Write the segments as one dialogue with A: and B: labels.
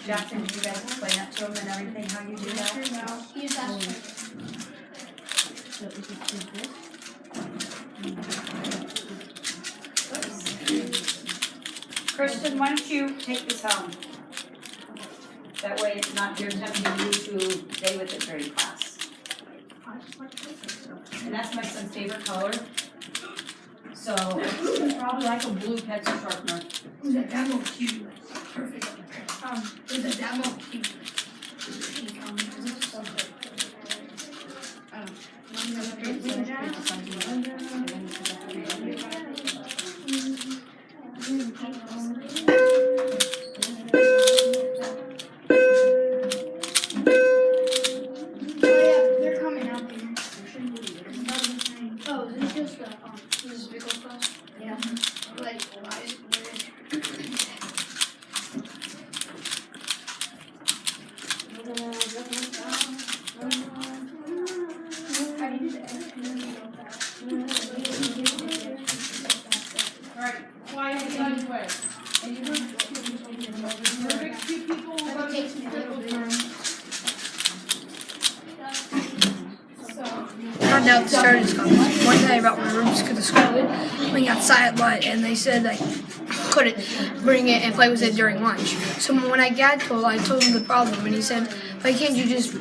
A: Jackson, did you guys explain that to him and everything, how you do that?
B: No, he's asking.
C: So if you did this,
A: Kristen, why don't you take this home? That way it's not you're tempting you to stay with it during class. And that's my son's favorite color. So it's probably like a blue pencil sharpener.
B: There's a demo cube. Perfect. There's a demo cube. They're coming out here. Oh, is this just this is big old class? Yeah. Like, why is it
D: Alright, quiet the other way. And you Rubik's Cube people will go to triple turn.
E: Found out the start of school. One day I brought my Rubik's Cube to school. We got silent and they said I couldn't bring it and play with it during lunch. So when I told him the problem, and he said, "Why can't you just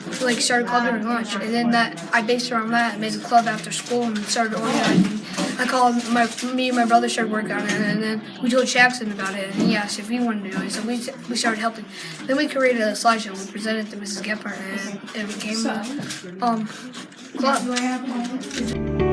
E: start a club during lunch?" And then I based around that and made a club after school and started organizing. I called me and my brother started working on it, and then we told Jackson about it, and he asked if we wanted to do it. So we started helping. Then we created a slideshow. We presented it to Mrs. Gephardt, and it became a club.